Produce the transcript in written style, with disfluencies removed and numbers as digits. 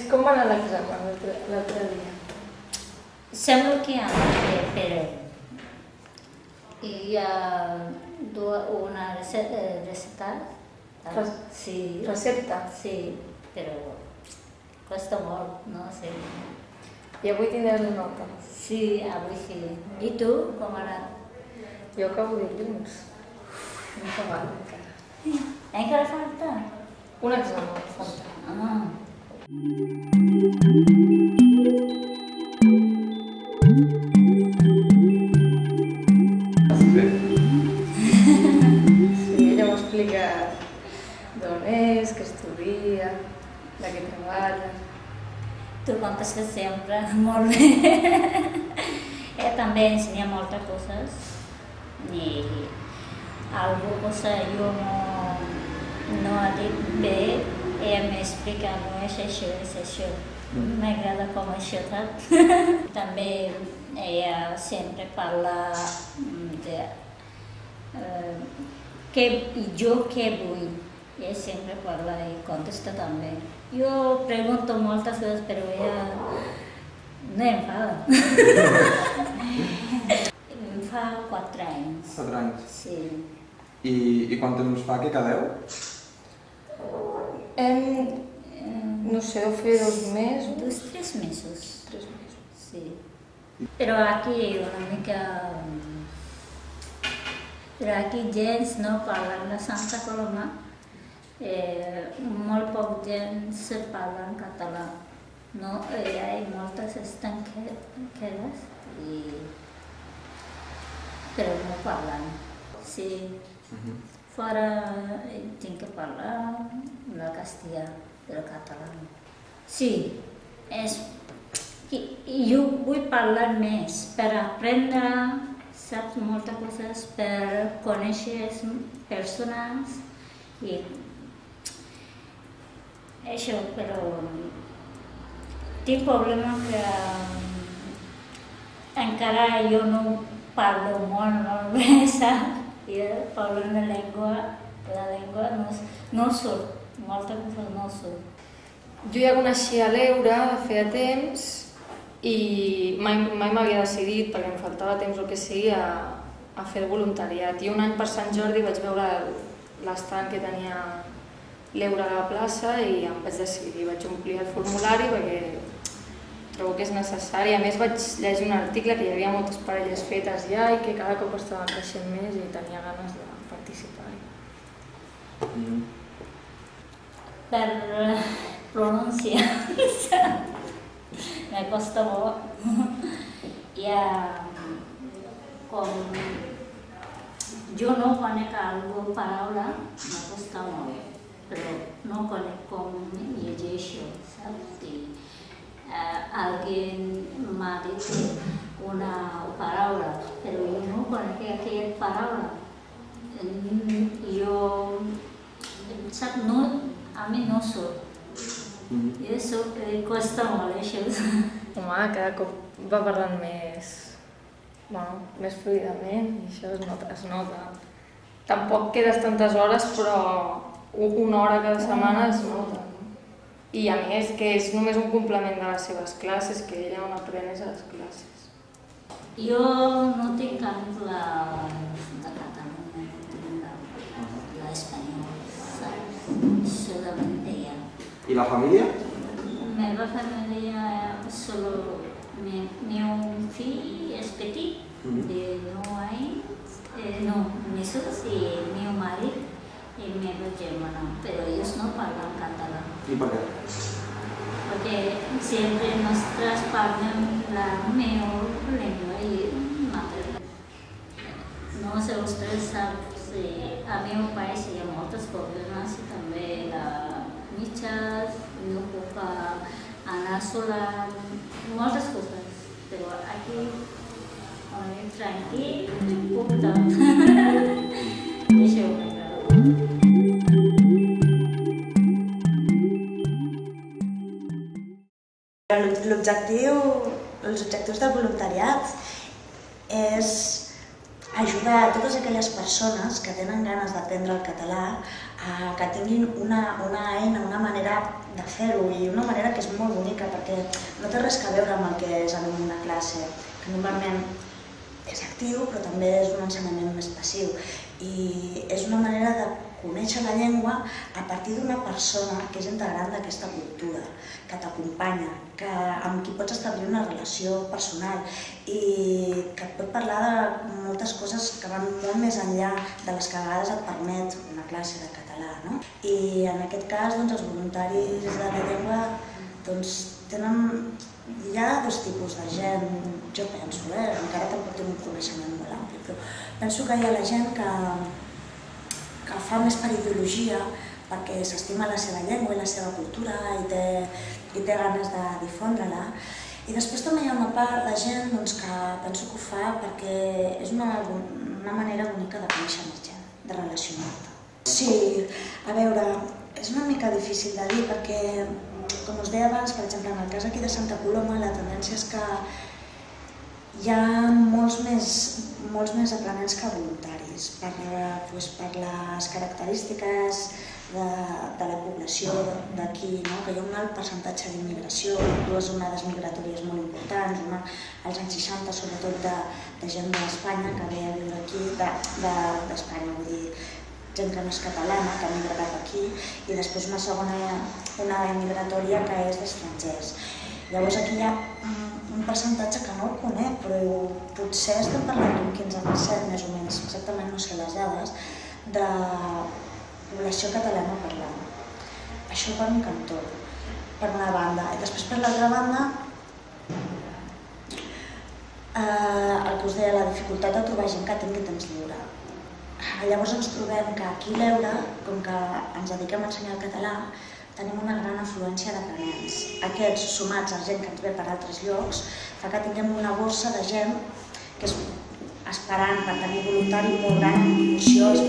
Com va anar l'examen l'altre dia? Sembla que anat bé, però hi ha una recepta. Sí. Recepta? Sí, però costa molt, no sé. I avui tindràs la nota? Sí, avui sí. I tu, com ha anat? Jo acabo dilluns. No he acabat encara. Encara falta? Un examen falta. Ah. Sí, ella m'ha explicat d'on és, què estudia, de què treballa. Tu contestes sempre molt bé. Ella també ensenya moltes coses i alguna cosa jo no ha dit bé, ella m'explica, no és això, és això. M'agrada com això, saps? També ella sempre parla de jo què vull. Ella sempre parla i contesta també. Jo pregunto moltes coses, però ella no em fa. Em fa 4 anys. 4 anys? Sí. I quant temps fa que quedeu? No sé, deu fer 2 mesos. 3 mesos. 3 mesos. Sí. Però aquí una mica... Però aquí gens no parlen de Santa Coloma. Molt poc gens parlen català. No, hi ha moltes estanqueres, però no parlen. Sí. Fora tinc que parlar el castellà, però català no. Sí, jo vull parlar més per aprendre, saps, moltes coses, per conèixer persones i això, però tinc problema que encara jo no parlo molt bé, saps? I parlo la llengua no surt, moltes coses no surt. Jo ja coneixia l'Eura feia temps i mai m'havia decidit, perquè em faltava temps o que sigui, a fer el voluntariat. I un any per Sant Jordi vaig veure l'estant que tenia l'Eura a la plaça i em vaig decidir, vaig omplir el formulari perquè trobo que és necessari. A més vaig llegir un article que hi havia moltes parelles fetes ja i que cada cop estaven creixent més i tenia ganes de participar-hi. Per pronunciar, me costa molt. Com jo no conec alguna paraula, me costa molt, però no conec com llegeixo, saps? Alguien m'ha dit una paraula, però jo no conec aquella paraula. Saps, a mi no surt. I això costa molt, això. Home, cada cop va parlant més fluidament i això es nota. Tampoc quedes tantes hores, però una hora cada setmana es nota. I a més que és només un complement de les seves classes, que ella on aprenés a les classes. Jo no tinc amics de Catalunya, no tinc l'espanyol, saps? Solament ella. I la família? La meva família solo meu fill és petit, de 9 mesos, i meu marit i meva germana, però ells no parlen català. I per què? Perquè sempre nosaltres parlem la meva llengua i materna. No sé, vostès saps, a meu país hi ha moltes problemes i també mitges, no puc anar sola, moltes coses, però aquí tranquil, puc tot. Deixeu-me. Els objectius del voluntariat és ajudar a totes aquelles persones que tenen ganes d'aprendre el català que tinguin una eina, una manera de fer-ho i una manera que és molt bonica perquè no té res a veure amb el que és en una classe, que normalment és actiu però també és un ensenyament més passiu i és una manera de conèixer la llengua a partir d'una persona que és integrant d'aquesta cultura, que t'acompanya, amb qui pots establir una relació personal i que et pot parlar de moltes coses que van molt més enllà de les que a vegades et permet una classe de català. I en aquest cas els voluntaris de la llengua tenen... Hi ha dos tipus de gent, jo penso, encara tampoc tinc un coneixement molt ampli, però penso que hi ha la gent que fa més per ideologia perquè s'estima la seva llengua i la seva cultura i té ganes de difondre-la. I després també hi ha una part de gent que penso que ho fa perquè és una manera bonica de conèixer més gent, de relacionar-te. Sí, a veure, és una mica difícil de dir perquè, com us deia abans, per exemple, en el cas aquí de Santa Coloma, la tendència és que hi ha molts més aprenents que voluntaris per les característiques de la població d'aquí, que hi ha un alt percentatge d'immigració, dues onades migratòries molt importants, una als anys 60, sobretot de gent d'Espanya que ve a viure aquí, d'Espanya, vull dir, gent que no és catalana, que ha migrat aquí, i després una segona onada migratòria que és d'estrangers. Llavors aquí hi ha un percentatge que no el conec, però potser estem parlant d'un 15% més o menys, exactament no sé les dades, de població catalana parlant. Això per un cantó, per una banda. I després per l'altra banda, el que us deia, la dificultat de trobar gent que tingui temps lliure. Llavors ens trobem que aquí a l'Eure, com que ens dediquem a ensenyar el català, tenim una gran afluència d'aprenents. Aquests, sumats a gent que ens ve per altres llocs, fa que tinguem una borsa de gent que és esperant per tenir voluntari molt gran en proporció als